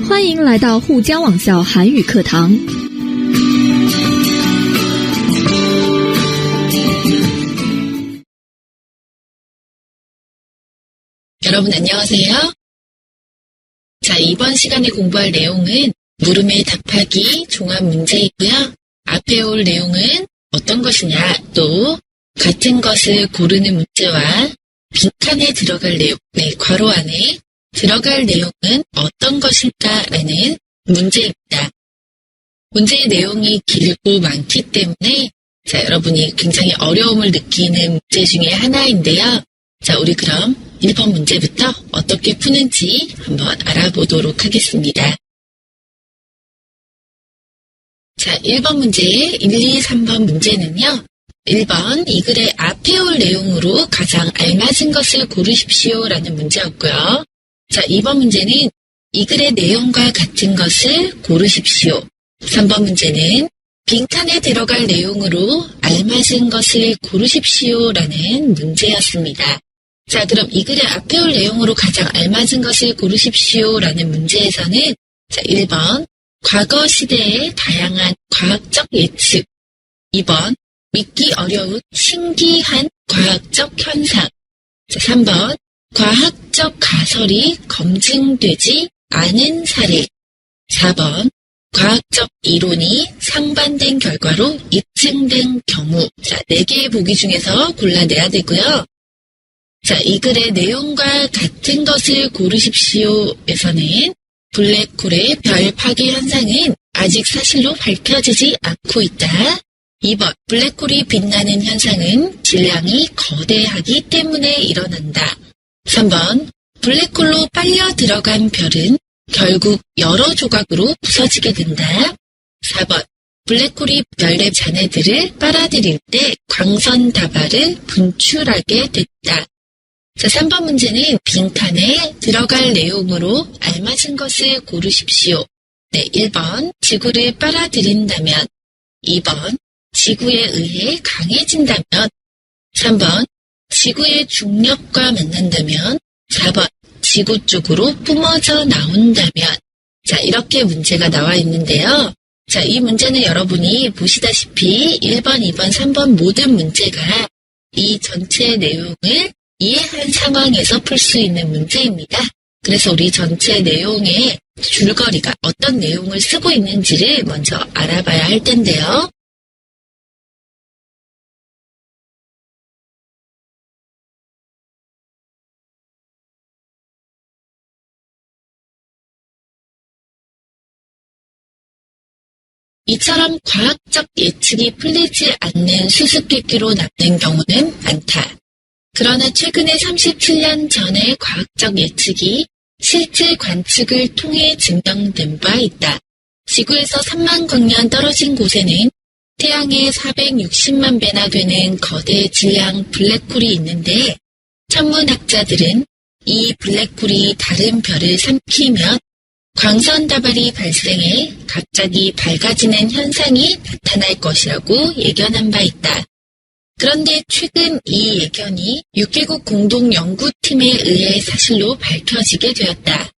欢迎来到沪江网校韩语课堂。 여러분 안녕하세요. 자, 이번 시간에 공부할 내용은 물음에 답하기 종합 문제이고요. 앞에 올 내용은 어떤 것이냐, 또 같은 것을 고르는 문제와 빈칸에 들어갈 내용, 괄호 안에 들어갈 내용은 어떤 것일까라는 문제입니다. 문제의 내용이 길고 많기 때문에 자, 여러분이 굉장히 어려움을 느끼는 문제 중에 하나인데요. 자, 우리 그럼 1번 문제부터 어떻게 푸는지 한번 알아보도록 하겠습니다. 자, 1번 문제, 1, 2, 3번 문제는요. 1번, 이 글의 앞에 올 내용으로 가장 알맞은 것을 고르십시오 라는 문제였고요. 자, 2번 문제는 이 글의 내용과 같은 것을 고르십시오. 3번 문제는 빈칸에 들어갈 내용으로 알맞은 것을 고르십시오 라는 문제였습니다. 자, 그럼 이 글의 앞에 올 내용으로 가장 알맞은 것을 고르십시오 라는 문제에서는 자, 1번, 과거 시대의 다양한 과학적 예측. 2번, 믿기 어려운 신기한 과학적 현상. 자, 3번, 과학적 가설이 검증되지 않은 사례. 4번, 과학적 이론이 상반된 결과로 입증된 경우. 자, 4개의 보기 중에서 골라내야 되고요. 자, 이 글의 내용과 같은 것을 고르십시오에서는 블랙홀의 별 파괴 현상은 아직 사실로 밝혀지지 않고 있다. 2번, 블랙홀이 빛나는 현상은 질량이 거대하기 때문에 일어난다. 3번, 블랙홀로 빨려 들어간 별은 결국 여러 조각으로 부서지게 된다. 4번, 블랙홀이 별의 잔해들을 빨아들일 때 광선 다발을 분출하게 됐다. 자, 3번 문제는 빈칸에 들어갈 내용으로 알맞은 것을 고르십시오. 1번, 지구를 빨아들인다면. 2번, 지구에 의해 강해진다면. 3번, 지구의 중력과 만난다면. 4번, 지구 쪽으로 뿜어져 나온다면. 자, 이렇게 문제가 나와 있는데요. 자, 이 문제는 여러분이 보시다시피 1번, 2번, 3번 모든 문제가 이 전체 내용을 이해한 상황에서 풀 수 있는 문제입니다. 그래서 우리 전체 내용의 줄거리가 어떤 내용을 쓰고 있는지를 먼저 알아봐야 할 텐데요. 이처럼 과학적 예측이 풀리지 않는 수수께끼로 남는 경우는 많다. 그러나 최근에 37년 전의 과학적 예측이 실제 관측을 통해 증명된 바 있다. 지구에서 3만 광년 떨어진 곳에는 태양의 460만 배나 되는 거대 질량 블랙홀이 있는데 천문학자들은 이 블랙홀이 다른 별을 삼키면 광선 다발이 발생해 갑자기 밝아지는 현상이 나타날 것이라고 예견한 바 있다. 그런데 최근 이 예견이 6개국 공동 연구팀에 의해 사실로 밝혀지게 되었다.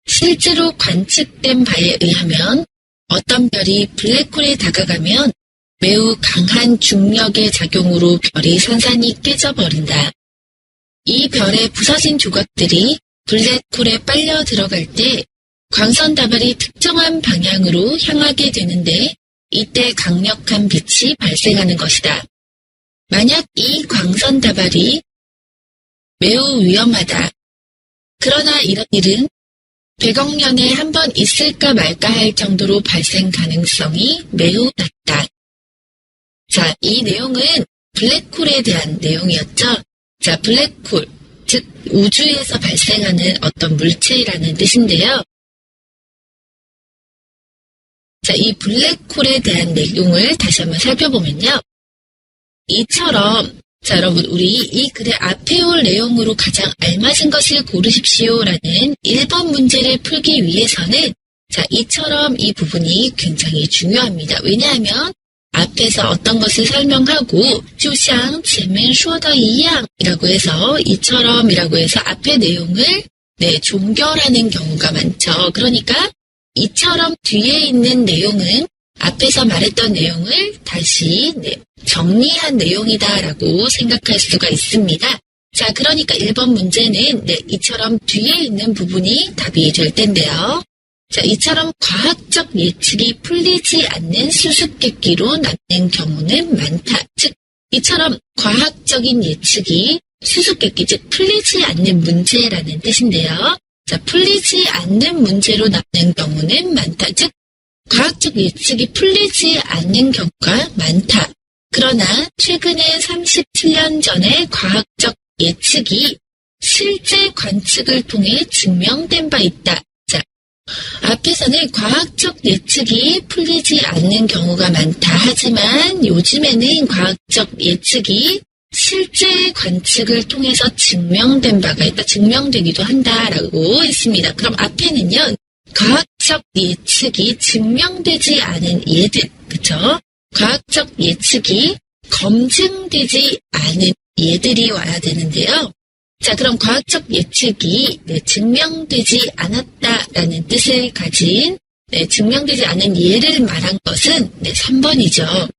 실제로 관측된 바에 의하면 어떤 별이 블랙홀에 다가가면 매우 강한 중력의 작용으로 별이 산산이 깨져버린다. 이 별의 부서진 조각들이 블랙홀에 빨려 들어갈 때 광선 다발이 특정한 방향으로 향하게 되는데 이때 강력한 빛이 발생하는 것이다. 만약 이 광선 다발이 매우 위험하다. 그러나 이런 일은 100억 년에 한 번 있을까 말까 할 정도로 발생 가능성이 매우 낮다. 자, 이 내용은 블랙홀에 대한 내용이었죠. 자, 블랙홀, 즉 우주에서 발생하는 어떤 물체라는 뜻인데요. 자, 이 블랙홀에 대한 내용을 다시 한번 살펴보면요. 이처럼 자, 여러분, 우리 이 글의 앞에 올 내용으로 가장 알맞은 것을 고르십시오라는 1번 문제를 풀기 위해서는 자, 이처럼 이 부분이 굉장히 중요합니다. 왜냐하면 앞에서 어떤 것을 설명하고 就像前面说的一样 이라고 해서 이처럼 이라고 해서 앞의 내용을 종결하는 경우가 많죠. 그러니까 이처럼 뒤에 있는 내용은 앞에서 말했던 내용을 다시 정리한 내용이다라고 생각할 수가 있습니다. 자, 그러니까 1번 문제는 이처럼 뒤에 있는 부분이 답이 될 텐데요. 자, 이처럼 과학적 예측이 풀리지 않는 수수께끼로 남는 경우는 많다. 즉, 이처럼 과학적인 예측이 수수께끼, 즉 풀리지 않는 문제라는 뜻인데요. 자, 풀리지 않는 문제로 남는 경우는 많다. 즉, 과학적 예측이 풀리지 않는 경우가 많다. 그러나 최근에 37년 전에 과학적 예측이 실제 관측을 통해 증명된 바 있다. 자, 앞에서는 과학적 예측이 풀리지 않는 경우가 많다. 하지만 요즘에는 과학적 예측이 실제 관측을 통해서 증명된 바가 있다. 증명되기도 한다라고 했습니다. 그럼 앞에는요. 과학적 예측이 증명되지 않은 예들, 그쵸? 과학적 예측이 검증되지 않은 예들이 와야 되는데요. 자, 그럼 과학적 예측이 증명되지 않았다라는 뜻을 가진 증명되지 않은 예를 말한 것은 3번이죠.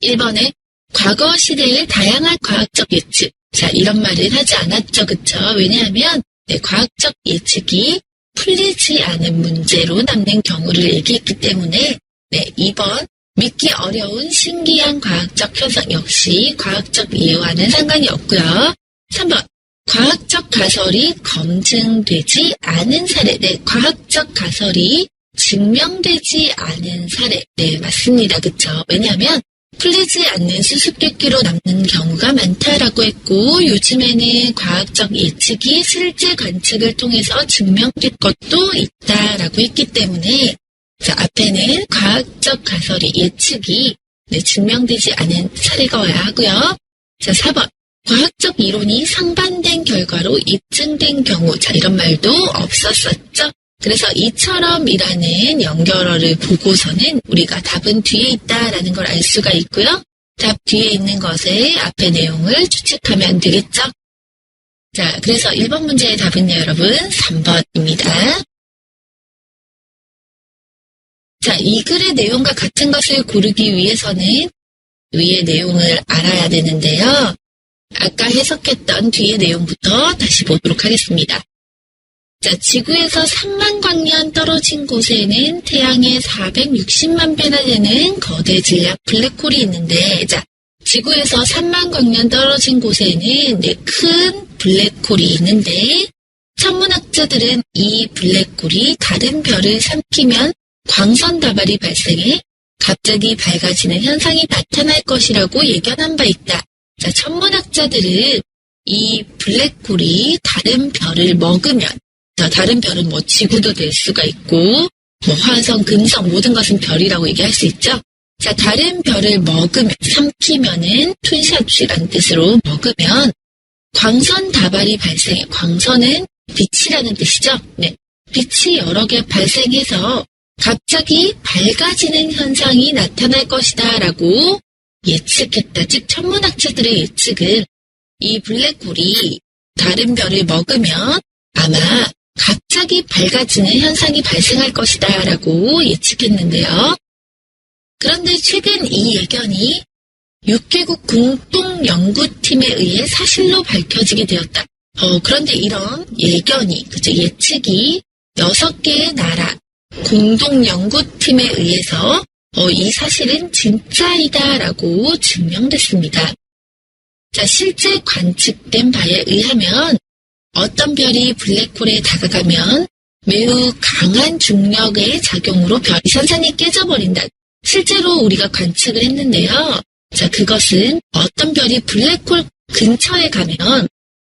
1번에 과거 시대의 다양한 과학적 예측. 자, 이런 말을 하지 않았죠. 그쵸? 왜냐하면 과학적 예측이 풀리지 않은 문제로 남는 경우를 얘기했기 때문에 2번 믿기 어려운 신기한 과학적 현상 역시 과학적 이해와는 상관이 없고요. 3번 과학적 가설이 검증되지 않은 사례. 과학적 가설이 증명되지 않은 사례. 맞습니다. 그쵸? 왜냐하면 풀리지 않는 수수께끼로 남는 경우가 많다라고 했고 요즘에는 과학적 예측이 실제 관측을 통해서 증명된 것도 있다라고 했기 때문에 자, 앞에는 과학적 가설이 예측이 증명되지 않은 사례가 와야 하고요. 자, 4번 과학적 이론이 상반된 결과로 입증된 경우. 자, 이런 말도 없었었죠. 그래서 이처럼이라는 연결어를 보고서는 우리가 답은 뒤에 있다라는 걸 알 수가 있고요. 답 뒤에 있는 것의 앞의 내용을 추측하면 되겠죠. 자, 그래서 1번 문제의 답은요, 여러분 3번입니다. 자, 이 글의 내용과 같은 것을 고르기 위해서는 위의 내용을 알아야 되는데요. 아까 해석했던 뒤의 내용부터 다시 보도록 하겠습니다. 자, 지구에서 3만 광년 떨어진 곳에는 태양의 460만 배나 되는 거대 질량 블랙홀이 있는데, 자, 지구에서 3만 광년 떨어진 곳에는 큰 블랙홀이 있는데, 천문학자들은 이 블랙홀이 다른 별을 삼키면 광선 다발이 발생해 갑자기 밝아지는 현상이 나타날 것이라고 예견한 바 있다. 자, 천문학자들은 이 블랙홀이 다른 별을 먹으면 다른 별은 뭐 지구도 될 수가 있고 뭐 화성, 금성 모든 것은 별이라고 얘기할 수 있죠. 자, 다른 별을 먹으면 삼키면은 툰샤취라는 뜻으로 먹으면 광선 다발이 발생해. 광선은 빛이라는 뜻이죠. 네, 빛이 여러 개 발생해서 갑자기 밝아지는 현상이 나타날 것이다 라고 예측했다. 즉 천문학자들의 예측은 이 블랙홀이 다른 별을 먹으면 아마 갑자기 밝아지는 현상이 발생할 것이다 라고 예측했는데요. 그런데 최근 이 예견이 6개국 공동연구팀에 의해 사실로 밝혀지게 되었다. 그런데 이런 예견이, 예측이 6개의 나라 공동연구팀에 의해서 이 사실은 진짜이다 라고 증명됐습니다. 자, 실제 관측된 바에 의하면 어떤 별이 블랙홀에 다가가면 매우 강한 중력의 작용으로 별이 산산이 깨져버린다. 실제로 우리가 관측을 했는데요. 자, 그것은 어떤 별이 블랙홀 근처에 가면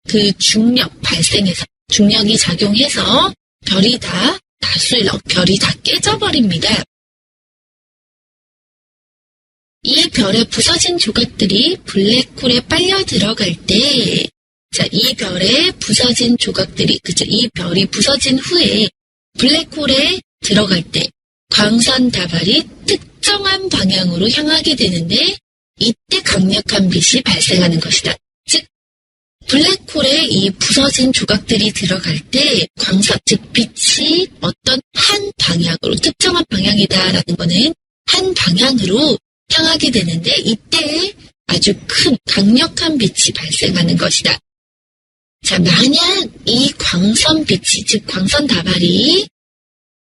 그 중력 발생해서 중력이 작용해서 별이 다 깨져버립니다. 이 별의 부서진 조각들이 블랙홀에 빨려 들어갈 때, 자, 이 별의 부서진 조각들이, 이 별이 부서진 후에 블랙홀에 들어갈 때 광선 다발이 툭 특정한 방향으로 향하게 되는데 이때 강력한 빛이 발생하는 것이다. 즉 블랙홀에 이 부서진 조각들이 들어갈 때 광선, 즉 빛이 어떤 한 방향으로, 특정한 방향이다라는 거는 한 방향으로 향하게 되는데 이때 아주 큰 강력한 빛이 발생하는 것이다. 자, 만약 이 광선빛이, 즉 광선 다발이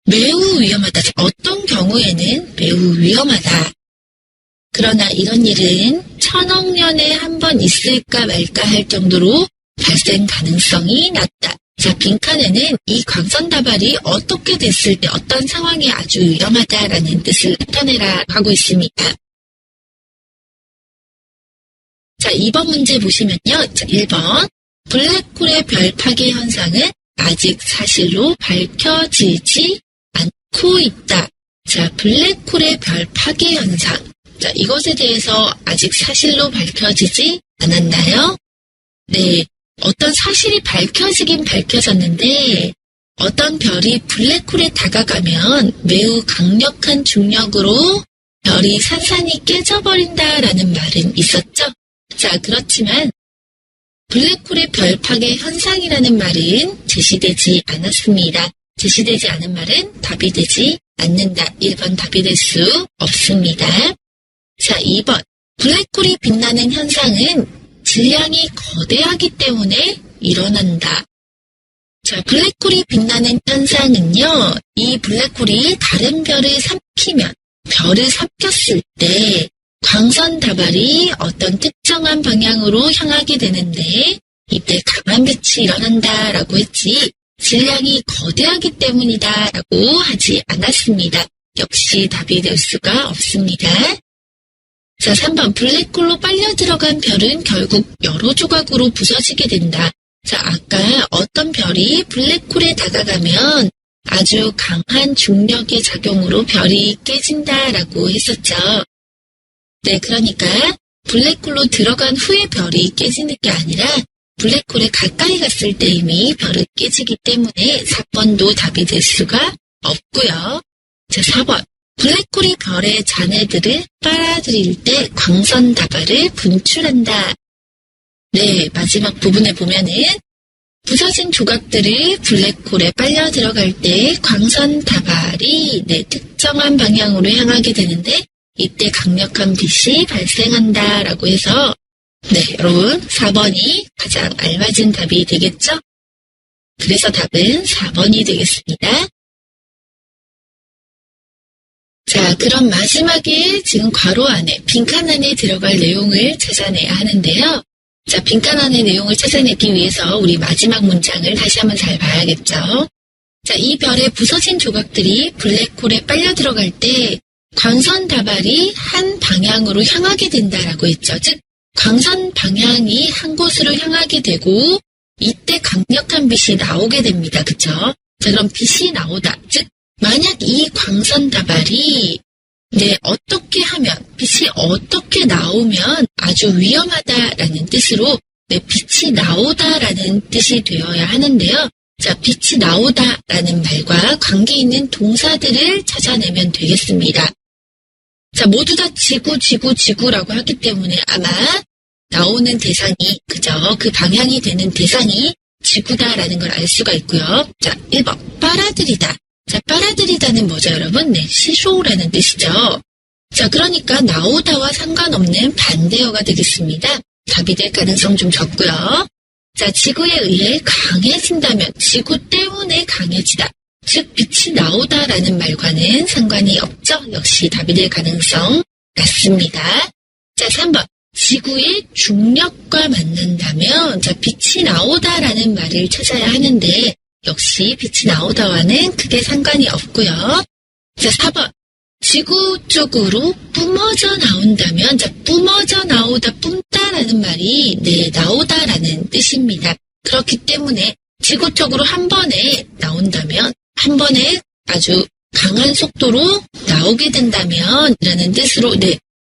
매우 위험하다. 어떤 경우에는 매우 위험하다. 그러나 이런 일은 천억 년에 한 번 있을까 말까 할 정도로 발생 가능성이 낮다. 자, 빈칸에는 이 광선 다발이 어떻게 됐을 때 어떤 상황이 아주 위험하다라는 뜻을 나타내라 하고 있습니다. 자, 2번 문제 보시면요. 자, 1번. 블랙홀의 별 파괴 현상은 아직 사실로 밝혀지지 않고 있다. 자, 블랙홀의 별 파괴 현상. 자, 이것에 대해서 아직 사실로 밝혀지지 않았나요? 네. 어떤 사실이 밝혀지긴 밝혀졌는데 어떤 별이 블랙홀에 다가가면 매우 강력한 중력으로 별이 산산이 깨져버린다라는 말은 있었죠. 자, 그렇지만 블랙홀의 별 파괴 현상이라는 말은 제시되지 않았습니다. 제시되지 않은 말은 답이 되지 않는다. 1번 답이 될 수 없습니다. 자, 2번. 블랙홀이 빛나는 현상은 질량이 거대하기 때문에 일어난다. 자, 블랙홀이 빛나는 현상은요, 이 블랙홀이 다른 별을 삼키면, 별을 삼켰을 때 광선 다발이 어떤 특정한 방향으로 향하게 되는데 이때 강한 빛이 일어난다라고 했지 질량이 거대하기 때문이다라고 하지 않았습니다. 역시 답이 될 수가 없습니다. 자, 3번. 블랙홀로 빨려 들어간 별은 결국 여러 조각으로 부서지게 된다. 자, 아까 어떤 별이 블랙홀에 다가가면 아주 강한 중력의 작용으로 별이 깨진다라고 했었죠. 네, 그러니까 블랙홀로 들어간 후에 별이 깨지는 게 아니라 블랙홀에 가까이 갔을 때 이미 별은 깨지기 때문에 4번도 답이 될 수가 없고요. 자, 4번. 블랙홀이 별의 잔해들을 빨아들일 때 광선 다발을 분출한다. 네, 마지막 부분에 보면은 부서진 조각들이 블랙홀에 빨려 들어갈 때 광선 다발이 특정한 방향으로 향하게 되는데 이때 강력한 빛이 발생한다라고 해서 여러분 4번이 가장 알맞은 답이 되겠죠? 그래서 답은 4번이 되겠습니다. 자, 그럼 마지막에 지금 괄호 안에, 빈칸 안에 들어갈 내용을 찾아내야 하는데요. 자, 빈칸 안의 내용을 찾아내기 위해서 우리 마지막 문장을 다시 한번 잘 봐야겠죠. 자, 이 별의 부서진 조각들이 블랙홀에 빨려 들어갈 때 광선 다발이 한 방향으로 향하게 된다라고 했죠. 즉, 광선 방향이 한 곳으로 향하게 되고 이때 강력한 빛이 나오게 됩니다. 그쵸? 자, 그럼 빛이 나오다. 즉, 만약 이 광선 다발이 어떻게 하면, 빛이 어떻게 나오면 아주 위험하다라는 뜻으로 빛이 나오다라는 뜻이 되어야 하는데요. 자, 빛이 나오다라는 말과 관계 있는 동사들을 찾아내면 되겠습니다. 자, 모두 다 지구라고 하기 때문에 아마 나오는 대상이, 그죠? 그 방향이 되는 대상이 지구다라는 걸 알 수가 있고요. 자, 1번. 빨아들이다. 자, 빨아들이다는 뭐죠, 여러분? 시소라는 뜻이죠. 자, 그러니까 나오다와 상관없는 반대어가 되겠습니다. 답이 될 가능성 좀 적고요. 자, 지구에 의해 강해진다면 지구 때문에 강해지다. 즉, 빛이 나오다라는 말과는 상관이 없죠. 역시 답이 될 가능성 낮습니다. 자, 3번. 지구의 중력과 만난다면, 자, 빛이 나오다라는 말을 찾아야 하는데, 역시 빛이 나오다와는 크게 상관이 없고요. 자, 4번. 지구 쪽으로 뿜어져 나온다면, 자, 뿜어져 나오다, 뿜다라는 말이, 나오다라는 뜻입니다. 그렇기 때문에 지구 쪽으로 한 번에 나온다면, 한 번에 아주 강한 속도로 나오게 된다면, 라는 뜻으로,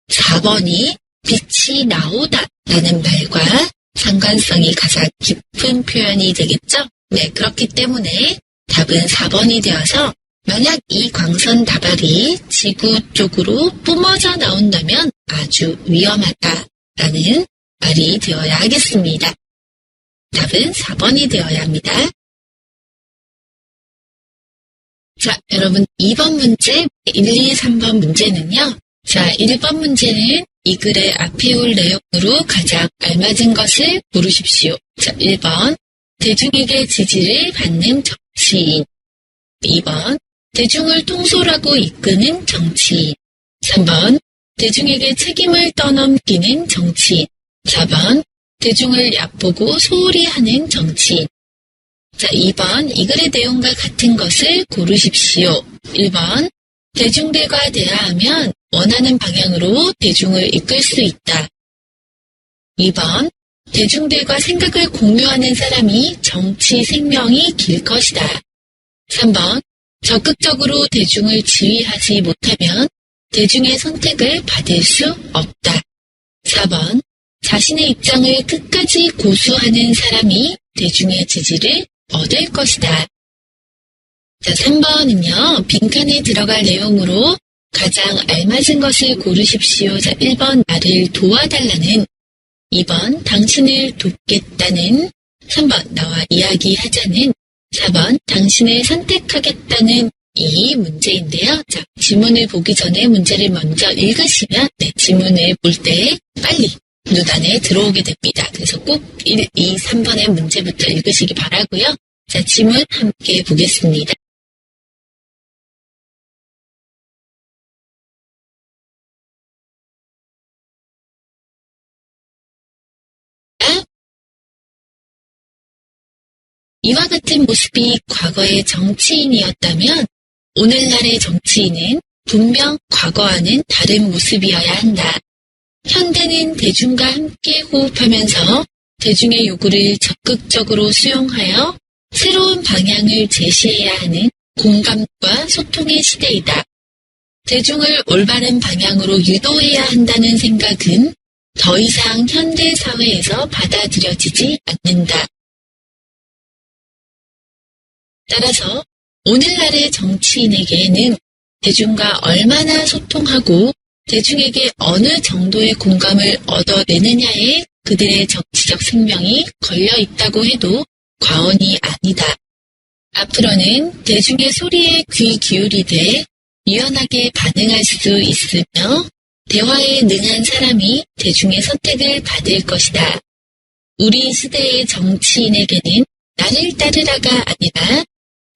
4번이 빛이 나오다라는 말과 상관성이 가장 깊은 표현이 되겠죠? 그렇기 때문에 답은 4번이 되어서 만약 이 광선 다발이 지구 쪽으로 뿜어져 나온다면 아주 위험하다라는 말이 되어야 하겠습니다. 답은 4번이 되어야 합니다. 자, 여러분 2번 문제, 1, 2, 3번 문제는요. 자, 1번 문제는 이 글의 앞에 올 내용으로 가장 알맞은 것을 고르십시오. 자, 1번 대중에게 지지를 받는 정치인. 2번 대중을 통솔하고 이끄는 정치인. 3번 대중에게 책임을 떠넘기는 정치인. 4번 대중을 얕보고 소홀히 하는 정치인. 자, 2번 이 글의 내용과 같은 것을 고르십시오. 1번 대중들과 대화하면 원하는 방향으로 대중을 이끌 수 있다. 2번 대중들과 생각을 공유하는 사람이 정치 생명이 길 것이다. 3번 적극적으로 대중을 지휘하지 못하면 대중의 선택을 받을 수 없다. 4번 자신의 입장을 끝까지 고수하는 사람이 대중의 지지를 얻을 것이다. 자, 3번은요. 빈칸에 들어갈 내용으로 가장 알맞은 것을 고르십시오. 자, 1번 나를 도와달라는, 2번 당신을 돕겠다는, 3번 나와 이야기하자는, 4번 당신을 선택하겠다는 이 문제인데요. 자, 지문을 보기 전에 문제를 먼저 읽으시면 지문을 볼 때 빨리 눈안에 들어오게 됩니다. 그래서 꼭 1, 2, 3번의 문제부터 읽으시기 바라고요. 자, 지문 함께 보겠습니다. 이와 같은 모습이 과거의 정치인이었다면 오늘날의 정치인은 분명 과거와는 다른 모습이어야 한다. 현대는 대중과 함께 호흡하면서 대중의 요구를 적극적으로 수용하여 새로운 방향을 제시해야 하는 공감과 소통의 시대이다. 대중을 올바른 방향으로 유도해야 한다는 생각은 더 이상 현대 사회에서 받아들여지지 않는다. 따라서 오늘날의 정치인에게는 대중과 얼마나 소통하고 대중에게 어느 정도의 공감을 얻어내느냐에 그들의 정치적 생명이 걸려 있다고 해도 과언이 아니다. 앞으로는 대중의 소리에 귀 기울이되 유연하게 반응할 수 있으며 대화에 능한 사람이 대중의 선택을 받을 것이다. 우리 시대의 정치인에게는 나를 따르라가 아니라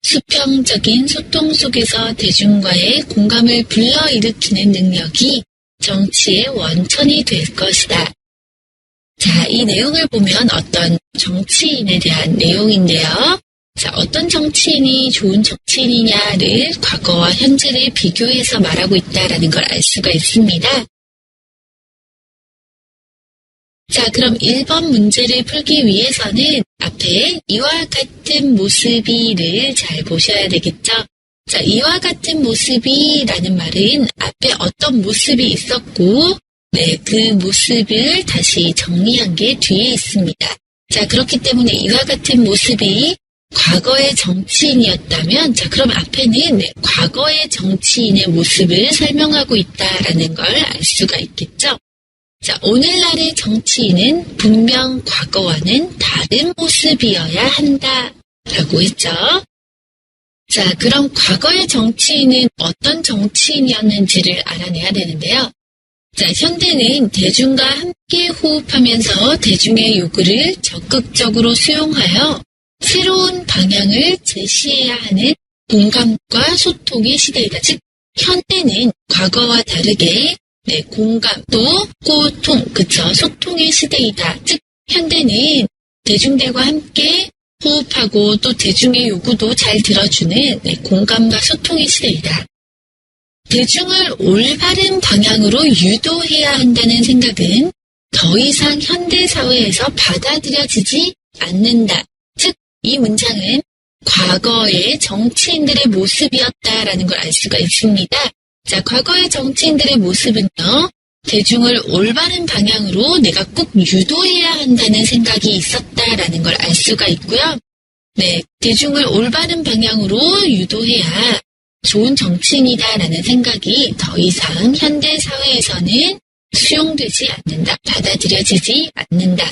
수평적인 소통 속에서 대중과의 공감을 불러일으키는 능력이 정치의 원천이 될 것이다. 자, 이 내용을 보면 어떤 정치인에 대한 내용인데요. 자, 어떤 정치인이 좋은 정치인이냐를 과거와 현재를 비교해서 말하고 있다라는 걸 알 수가 있습니다. 자, 그럼 1번 문제를 풀기 위해서는 앞에 이와 같은 모습이를 잘 보셔야 되겠죠? 자, 이와 같은 모습이라는 말은 앞에 어떤 모습이 있었고, 그 모습을 다시 정리한 게 뒤에 있습니다. 자, 그렇기 때문에 이와 같은 모습이 과거의 정치인이었다면, 자, 그럼 앞에는 과거의 정치인의 모습을 설명하고 있다라는 걸 알 수가 있겠죠? 자, 오늘날의 정치인은 분명 과거와는 다른 모습이어야 한다 라고 했죠. 자, 그럼 과거의 정치인은 어떤 정치인이었는지를 알아내야 되는데요. 자, 현대는 대중과 함께 호흡하면서 대중의 요구를 적극적으로 수용하여 새로운 방향을 제시해야 하는 공감과 소통의 시대이다. 즉, 현대는 과거와 다르게 공감, 또 소통, 소통의 시대이다. 즉, 현대는 대중들과 함께 호흡하고 또 대중의 요구도 잘 들어주는 공감과 소통의 시대이다. 대중을 올바른 방향으로 유도해야 한다는 생각은 더 이상 현대 사회에서 받아들여지지 않는다. 즉, 이 문장은 과거의 정치인들의 모습이었다라는 걸 알 수가 있습니다. 자, 과거의 정치인들의 모습은요, 대중을 올바른 방향으로 내가 꼭 유도해야 한다는 생각이 있었다라는 걸 알 수가 있고요. 대중을 올바른 방향으로 유도해야 좋은 정치인이다라는 생각이 더 이상 현대 사회에서는 수용되지 않는다, 받아들여지지 않는다.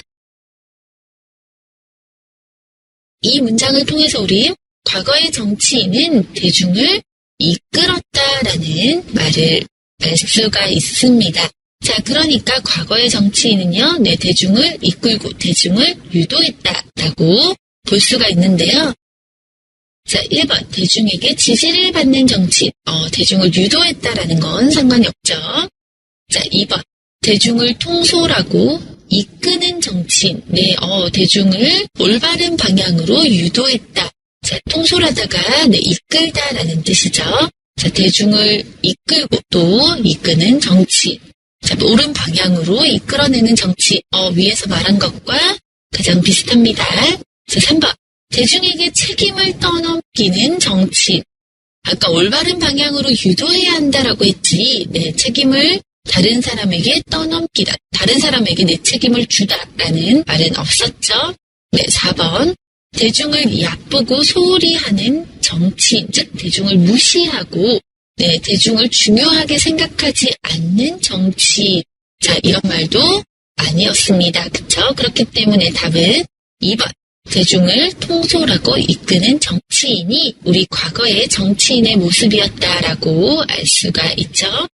이 문장을 통해서 우리 과거의 정치인은 대중을 이끌었다라는 말을 알 수가 있습니다. 자, 그러니까 과거의 정치인은요, 대중을 이끌고 대중을 유도했다라고 볼 수가 있는데요. 자, 1번 대중에게 지지를 받는 정치인, 대중을 유도했다라는 건 상관이 없죠. 자, 2번 대중을 통솔하고 이끄는 정치인, 대중을 올바른 방향으로 유도했다. 자, 통솔하다가 이끌다라는 뜻이죠. 자, 대중을 이끌고 또 이끄는 정치인. 자, 옳은 방향으로 이끌어내는 정치, 위에서 말한 것과 가장 비슷합니다. 자, 3번. 대중에게 책임을 떠넘기는 정치인. 아까 올바른 방향으로 유도해야 한다라고 했지, 책임을 다른 사람에게 떠넘기다. 다른 사람에게 내 책임을 주다라는 말은 없었죠. 4번. 대중을 얕보고 소홀히 하는 정치인, 즉, 대중을 무시하고 대중을 중요하게 생각하지 않는 정치. 자, 이런 말도 아니었습니다. 그쵸? 그렇기 때문에 답은 2번. 대중을 통솔하고 이끄는 정치인이 우리 과거의 정치인의 모습이었다라고 알 수가 있죠.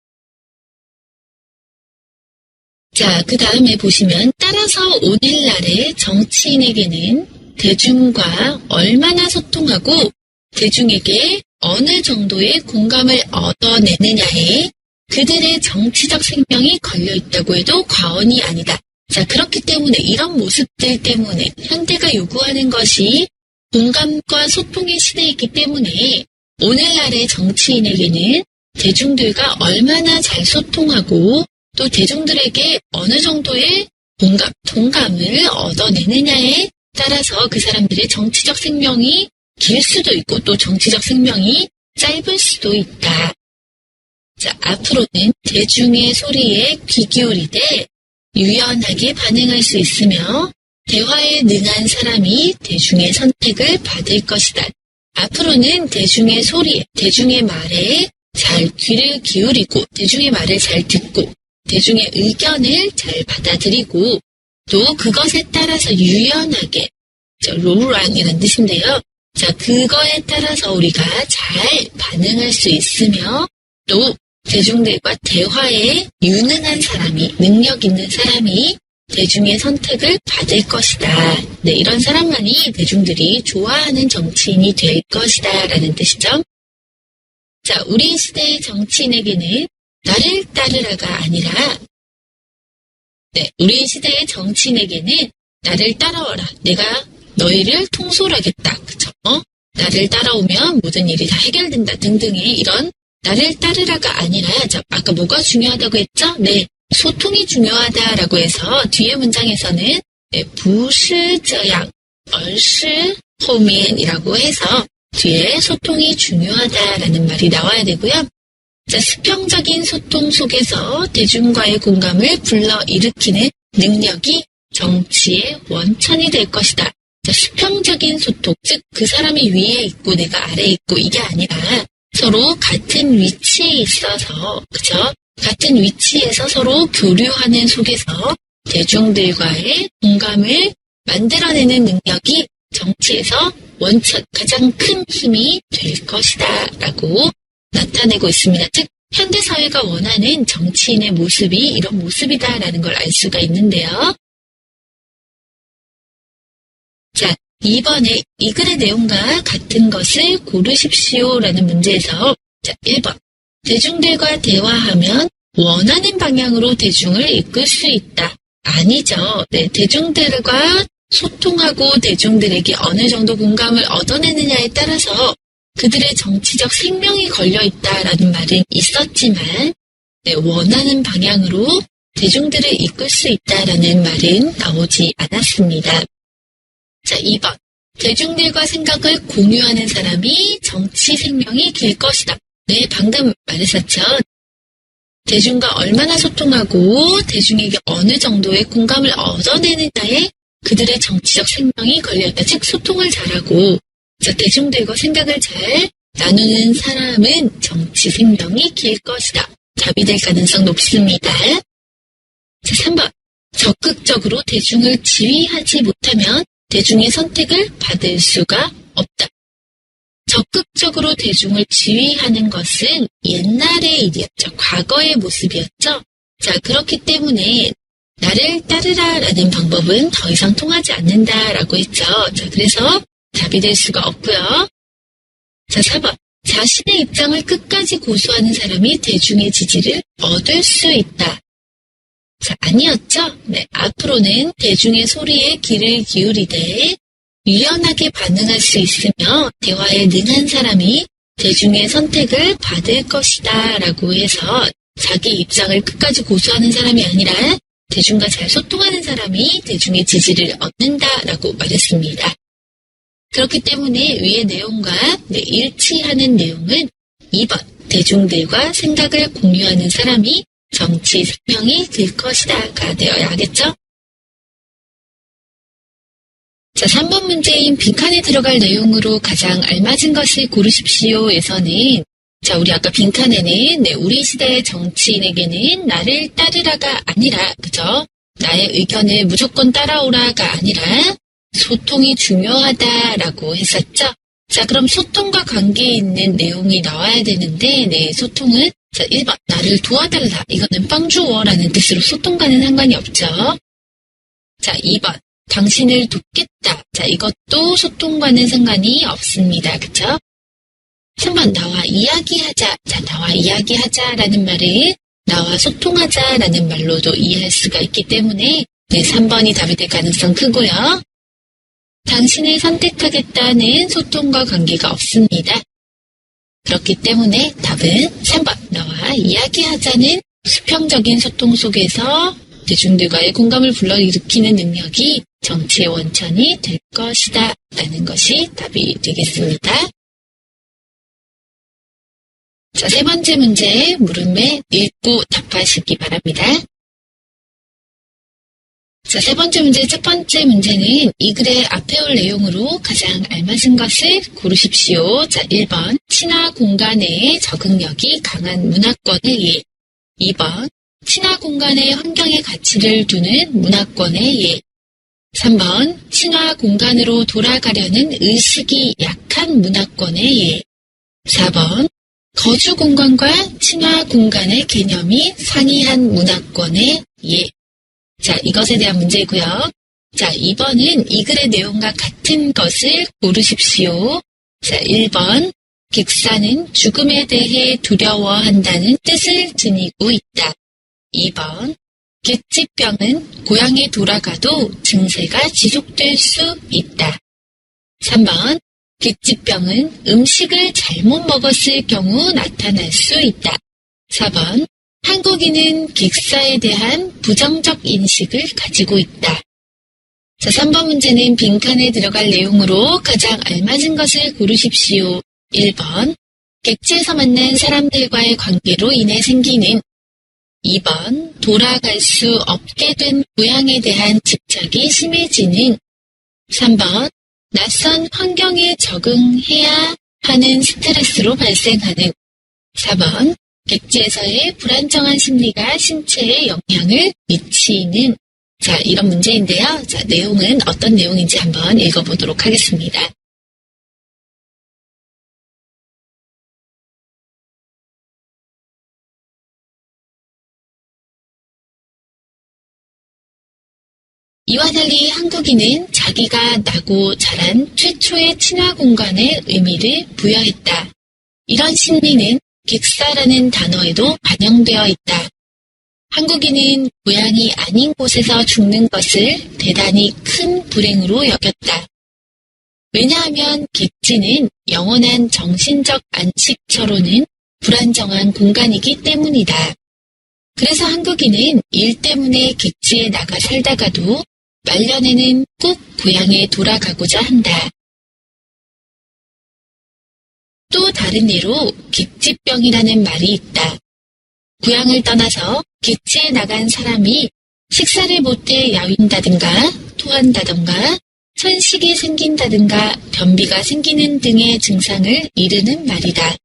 자, 그 다음에 보시면 따라서 오늘날의 정치인에게는 대중과 얼마나 소통하고 대중에게 어느 정도의 공감을 얻어내느냐에 그들의 정치적 생명이 걸려있다고 해도 과언이 아니다. 자, 그렇기 때문에 이런 모습들 때문에 현대가 요구하는 것이 공감과 소통의 시대이기 때문에 오늘날의 정치인에게는 대중들과 얼마나 잘 소통하고 또 대중들에게 어느 정도의 동감을 얻어내느냐에 따라서 그 사람들의 정치적 생명이 길 수도 있고 또 정치적 생명이 짧을 수도 있다. 자, 앞으로는 대중의 소리에 귀 기울이되 유연하게 반응할 수 있으며 대화에 능한 사람이 대중의 선택을 받을 것이다. 앞으로는 대중의 소리에, 대중의 말에 잘 귀를 기울이고 대중의 말을 잘 듣고 대중의 의견을 잘 받아들이고 또 그것에 따라서 유연하게, 롤란이라는 뜻인데요. 자, 그거에 따라서 우리가 잘 반응할 수 있으며 또 대중들과 대화에 유능한 사람이, 능력 있는 사람이 대중의 선택을 받을 것이다. 이런 사람만이 대중들이 좋아하는 정치인이 될 것이다 라는 뜻이죠. 자, 우리 시대의 정치인에게는 나를 따르라가 아니라 우리 시대의 정치인에게는 나를 따라와라. 내가 너희를 통솔하겠다. 그쵸? 나를 따라오면 모든 일이 다 해결된다 등등의 이런 나를 따르라가 아니라, 자, 아까 뭐가 중요하다고 했죠? 소통이 중요하다라고 해서 뒤에 문장에서는 부시저양, 얼시 호면이라고 해서 뒤에 소통이 중요하다라는 말이 나와야 되고요. 자, 수평적인 소통 속에서 대중과의 공감을 불러일으키는 능력이 정치의 원천이 될 것이다. 자, 수평적인 소통, 즉 그 사람이 위에 있고 내가 아래에 있고 이게 아니라 서로 같은 위치에 있어서, 그쵸? 같은 위치에서 서로 교류하는 속에서 대중들과의 공감을 만들어내는 능력이 정치에서 원천, 가장 큰 힘이 될 것이다 라고 나타내고 있습니다. 즉, 현대사회가 원하는 정치인의 모습이 이런 모습이다라는 걸 알 수가 있는데요. 자, 이번에 이 글의 내용과 같은 것을 고르십시오라는 문제에서 자, 1번. 대중들과 대화하면 원하는 방향으로 대중을 이끌 수 있다. 아니죠. 대중들과 소통하고 대중들에게 어느 정도 공감을 얻어내느냐에 따라서 그들의 정치적 생명이 걸려있다라는 말은 있었지만 원하는 방향으로 대중들을 이끌 수 있다라는 말은 나오지 않았습니다. 자, 2번. 대중들과 생각을 공유하는 사람이 정치 생명이 길 것이다. 방금 말했었죠. 대중과 얼마나 소통하고 대중에게 어느 정도의 공감을 얻어내느냐에 그들의 정치적 생명이 걸려있다. 즉, 소통을 잘하고 대중들과 생각을 잘 나누는 사람은 정치 생명이 길 것이다. 답이 될 가능성 높습니다. 자, 3번. 적극적으로 대중을 지휘하지 못하면 대중의 선택을 받을 수가 없다. 적극적으로 대중을 지휘하는 것은 옛날의 일이었죠. 과거의 모습이었죠. 자, 그렇기 때문에 나를 따르라 라는 방법은 더 이상 통하지 않는다라고 했죠. 자, 그래서 답이 될 수가 없고요. 자, 4번. 자신의 입장을 끝까지 고수하는 사람이 대중의 지지를 얻을 수 있다. 자, 아니었죠? 네, 앞으로는 대중의 소리에 귀를 기울이되 유연하게 반응할 수 있으며 대화에 능한 사람이 대중의 선택을 받을 것이다 라고 해서 자기 입장을 끝까지 고수하는 사람이 아니라 대중과 잘 소통하는 사람이 대중의 지지를 얻는다라고 말했습니다. 그렇기 때문에 위의 내용과 일치하는 내용은 2번 대중들과 생각을 공유하는 사람이 정치 생명이 될 것이다가 되어야 하겠죠? 자, 3번 문제인 빈칸에 들어갈 내용으로 가장 알맞은 것을 고르십시오에서는 자, 우리 아까 빈칸에는 우리 시대의 정치인에게는 나를 따르라가 아니라 그죠? 나의 의견을 무조건 따라오라가 아니라 소통이 중요하다라고 했었죠? 자, 그럼 소통과 관계에 있는 내용이 나와야 되는데 소통은 자, 1번 나를 도와달라. 이거는 빵 주워라는 뜻으로 소통과는 상관이 없죠. 자, 2번 당신을 돕겠다. 자, 이것도 소통과는 상관이 없습니다. 그쵸? 3번 나와 이야기하자. 자, 나와 이야기하자라는 말을 나와 소통하자라는 말로도 이해할 수가 있기 때문에 3번이 답이 될 가능성 크고요. 당신을 선택하겠다는 소통과 관계가 없습니다. 그렇기 때문에 답은 3번 나와 이야기하자는 수평적인 소통 속에서 대중들과의 공감을 불러일으키는 능력이 정치의 원천이 될 것이다 라는 것이 답이 되겠습니다. 자, 세 번째 문제 물음에 읽고 답하시기 바랍니다. 자, 세 번째 문제 첫 번째 문제는 이 글의 앞에 올 내용으로 가장 알맞은 것을 고르십시오. 자, 1번 친화 공간의 적응력이 강한 문화권의 예. 2번 친화 공간의 환경의 가치를 두는 문화권의 예. 3번 친화 공간으로 돌아가려는 의식이 약한 문화권의 예. 4번 거주 공간과 친화 공간의 개념이 상이한 문화권의 예. 자, 이것에 대한 문제고요. 자, 2번은 이 글의 내용과 같은 것을 고르십시오. 자, 1번 객사는 죽음에 대해 두려워한다는 뜻을 지니고 있다. 2번 객지병은 고향에 돌아가도 증세가 지속될 수 있다. 3번 객지병은 음식을 잘못 먹었을 경우 나타날 수 있다. 4번 한국인은 객사에 대한 부정적 인식을 가지고 있다. 자, 3번 문제는 빈칸에 들어갈 내용으로 가장 알맞은 것을 고르십시오. 1번 객지에서 만난 사람들과의 관계로 인해 생기는 2번 돌아갈 수 없게 된 고향에 대한 집착이 심해지는 3번 낯선 환경에 적응해야 하는 스트레스로 발생하는 4번 객지에서의 불안정한 심리가 신체에 영향을 미치는 자, 이런 문제인데요. 자, 내용은 어떤 내용인지 한번 읽어보도록 하겠습니다. 이와 달리 한국인은 자기가 나고 자란 최초의 친화 공간에 의미를 부여했다. 이런 심리는 객사라는 단어에도 반영되어 있다. 한국인은 고향이 아닌 곳에서 죽는 것을 대단히 큰 불행으로 여겼다. 왜냐하면 객지는 영원한 정신적 안식처로는 불안정한 공간이기 때문이다. 그래서 한국인은 일 때문에 객지에 나가 살다가도 말년에는 꼭 고향에 돌아가고자 한다. 또 다른 예로 객지병이라는 말이 있다. 고향을 떠나서 객지에 나간 사람이 식사를 못해 야윈다든가 토한다든가 천식이 생긴다든가 변비가 생기는 등의 증상을 이르는 말이다.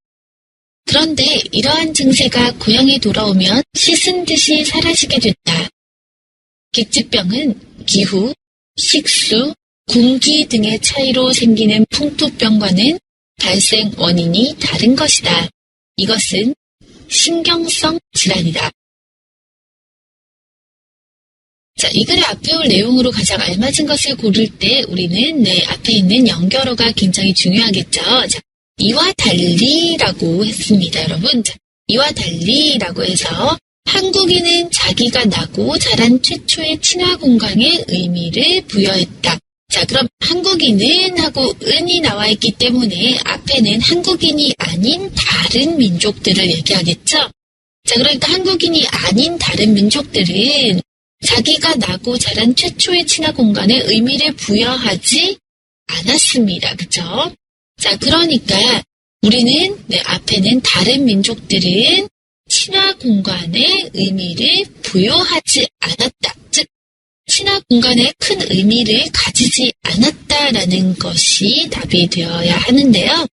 그런데 이러한 증세가 고향에 돌아오면 씻은 듯이 사라지게 된다. 객지병은 기후, 식수, 공기 등의 차이로 생기는 풍토병과는 발생 원인이 다른 것이다. 이것은 신경성 질환이다. 자, 이 글의 앞에 올 내용으로 가장 알맞은 것을 고를 때 우리는 앞에 있는 연결어가 굉장히 중요하겠죠. 자, 이와 달리라고 했습니다, 여러분. 자, 이와 달리라고 해서 한국인은 자기가 나고 자란 최초의 친화 공간에 의미를 부여했다. 자, 그럼 한국인은 하고 은이 나와 있기 때문에 앞에는 한국인이 아닌 다른 민족들을 얘기하겠죠. 자, 그러니까 한국인이 아닌 다른 민족들은 자기가 나고 자란 최초의 친화 공간에 의미를 부여하지 않았습니다. 그쵸? 자, 그러니까 우리는 앞에는 다른 민족들은 친화 공간에 의미를 부여하지 않았다. 즉, 친화 공간에 큰 의미를 가지지 않았다라는 것이 답이 되어야 하는데요.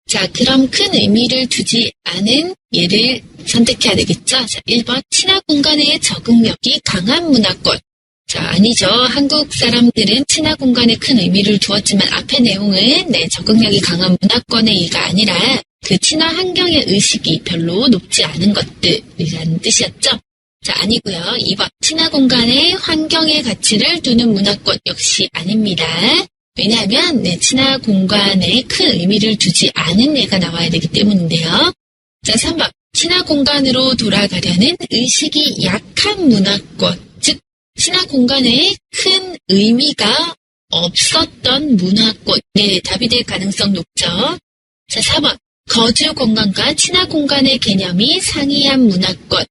자, 그럼 큰 의미를 두지 않은 예를 선택해야 되겠죠? 자, 1번, 친화 공간의 적응력이 강한 문화권. 자, 아니죠. 한국 사람들은 친화 공간에 큰 의미를 두었지만 앞의 내용은 적응력이 강한 문화권의 이가 아니라 그 친화 환경의 의식이 별로 높지 않은 것들이라는 뜻이었죠. 자, 아니고요. 2번, 친화 공간의 환경의 가치를 두는 문화권 역시 아닙니다. 왜냐하면 친화 공간에 큰 의미를 두지 않은 예가 나와야 되기 때문인데요. 자, 3번, 친화 공간으로 돌아가려는 의식이 약한 문화권, 즉 친화 공간에 큰 의미가 없었던 문화권. 답이 될 가능성 높죠. 자, 4번, 거주 공간과 친화 공간의 개념이 상이한 문화권.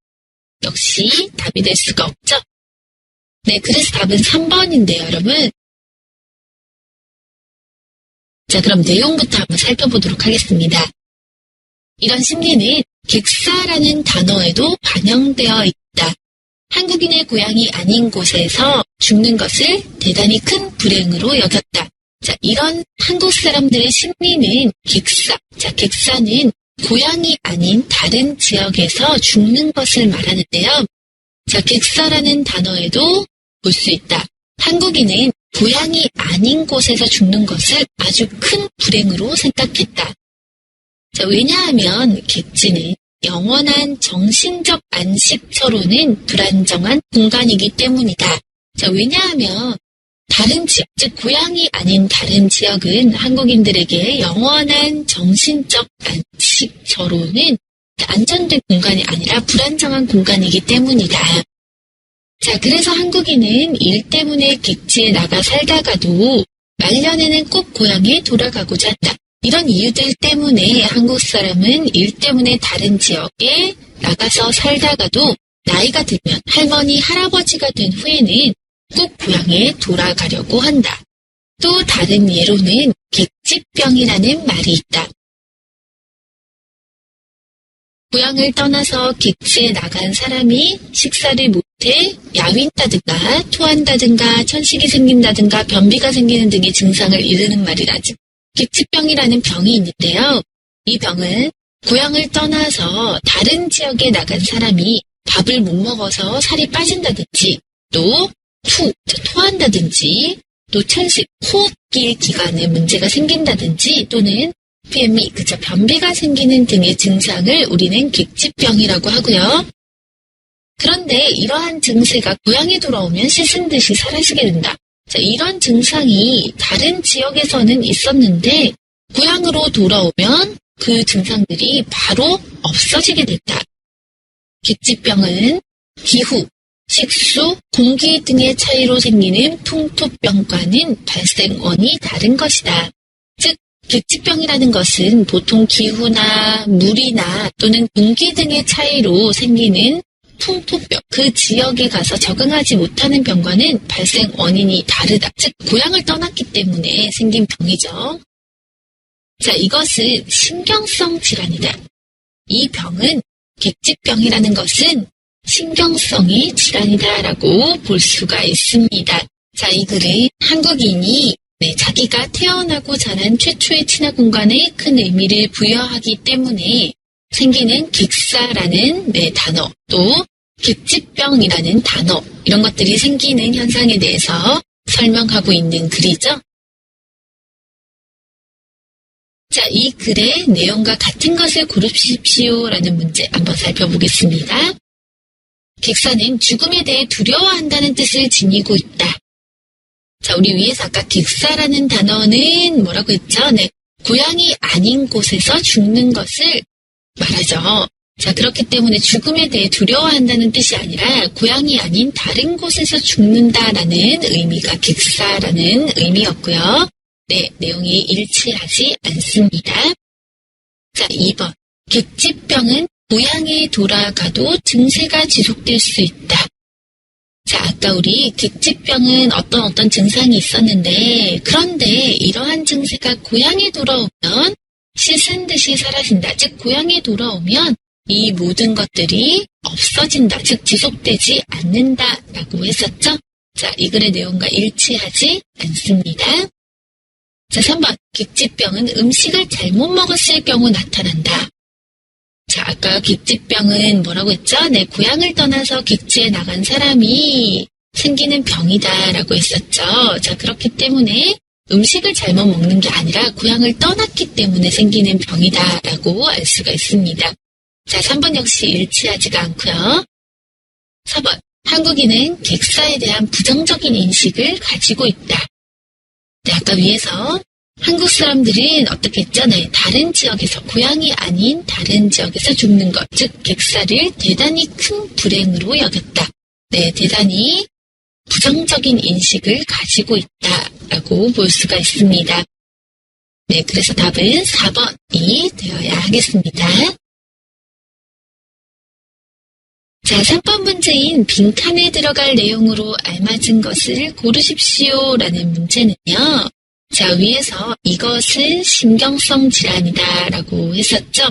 역시 답이 될 수가 없죠. 그래서 답은 3번인데요, 여러분. 자, 그럼 내용부터 한번 살펴보도록 하겠습니다. 이런 심리는 객사라는 단어에도 반영되어 있다. 한국인의 고향이 아닌 곳에서 죽는 것을 대단히 큰 불행으로 여겼다. 자, 이런 한국 사람들의 심리는 객사. 자, 객사는 고향이 아닌 다른 지역에서 죽는 것을 말하는데요. 자, 객사라는 단어에도 볼 수 있다. 한국인은 고향이 아닌 곳에서 죽는 것을 아주 큰 불행으로 생각했다. 자, 왜냐하면 객지는 영원한 정신적 안식처로는 불안정한 공간이기 때문이다. 자, 왜냐하면 다른 지역, 즉 고향이 아닌 다른 지역은 한국인들에게 영원한 정신적 안식처로는 안전된 공간이 아니라 불안정한 공간이기 때문이다. 자, 그래서 한국인은 일 때문에 객지에 나가 살다가도 말년에는 꼭 고향에 돌아가고자 한다. 이런 이유들 때문에 한국 사람은 일 때문에 다른 지역에 나가서 살다가도 나이가 들면 할머니, 할아버지가 된 후에는 꼭 고향에 돌아가려고 한다. 또 다른 예로는 객지병이라는 말이 있다. 고향을 떠나서 객지에 나간 사람이 식사를 못해 야윈다든가 토한다든가 천식이 생긴다든가 변비가 생기는 등의 증상을 이르는 말이다. 즉 객지병이라는 병이 있는데요. 이 병은 고향을 떠나서 다른 지역에 나간 사람이 밥을 못 먹어서 살이 빠진다든지 또 토한다든지 또 천식, 호흡기의 기관에 문제가 생긴다든지 또는 PM이, 변비가 생기는 등의 증상을 우리는 객지병이라고 하고요. 그런데 이러한 증세가 고향에 돌아오면 씻은 듯이 사라지게 된다. 자, 이런 증상이 다른 지역에서는 있었는데 고향으로 돌아오면 그 증상들이 바로 없어지게 된다. 객지병은 기후, 식수, 공기 등의 차이로 생기는 풍토병과는 발생원이 다른 것이다. 즉, 객지병이라는 것은 보통 기후나 물이나 또는 공기 등의 차이로 생기는 풍토병, 그 지역에 가서 적응하지 못하는 병과는 발생 원인이 다르다. 즉, 고향을 떠났기 때문에 생긴 병이죠. 자, 이것은 신경성 질환이다. 이 병은, 객지병이라는 것은 신경성의 질환이다라고 볼 수가 있습니다. 자, 이 글은 한국인이 자기가 태어나고 자란 최초의 친화 공간에 큰 의미를 부여하기 때문에 생기는 객사라는 단어, 또 객지병이라는 단어, 이런 것들이 생기는 현상에 대해서 설명하고 있는 글이죠. 자, 이 글의 내용과 같은 것을 고르십시오라는 문제 한번 살펴보겠습니다. 객사는 죽음에 대해 두려워한다는 뜻을 지니고 있다. 자, 우리 위에서 아까 객사라는 단어는 뭐라고 했죠? 고향이 아닌 곳에서 죽는 것을 말하죠. 자, 그렇기 때문에 죽음에 대해 두려워한다는 뜻이 아니라 고향이 아닌 다른 곳에서 죽는다라는 의미가 객사라는 의미였고요. 내용이 일치하지 않습니다. 자, 2번. 객지병은 고향에 돌아가도 증세가 지속될 수 있다. 자, 아까 우리 객지병은 어떤 증상이 있었는데, 그런데 이러한 증세가 고향에 돌아오면 씻은 듯이 사라진다. 즉, 고향에 돌아오면 이 모든 것들이 없어진다. 즉, 지속되지 않는다라고 했었죠. 자, 이 글의 내용과 일치하지 않습니다. 자, 3번. 객지병은 음식을 잘못 먹었을 경우 나타난다. 자, 아까 객지병은 뭐라고 했죠? 고향을 떠나서 객지에 나간 사람이 생기는 병이다라고 했었죠. 자, 그렇기 때문에 음식을 잘못 먹는 게 아니라 고향을 떠났기 때문에 생기는 병이다라고 알 수가 있습니다. 자, 3번 역시 일치하지가 않고요. 4번. 한국인은 객사에 대한 부정적인 인식을 가지고 있다. 아까 위에서 한국 사람들은 어떻게 했죠? 다른 지역에서, 고향이 아닌 다른 지역에서 죽는 것, 즉 객사를 대단히 큰 불행으로 여겼다. 대단히 부정적인 인식을 가지고 있다라고 볼 수가 있습니다. 그래서 답은 4번이 되어야 하겠습니다. 자, 3번 문제인 빈칸에 들어갈 내용으로 알맞은 것을 고르십시오라는 문제는요. 자, 위에서 이것은 신경성 질환이다라고 했었죠.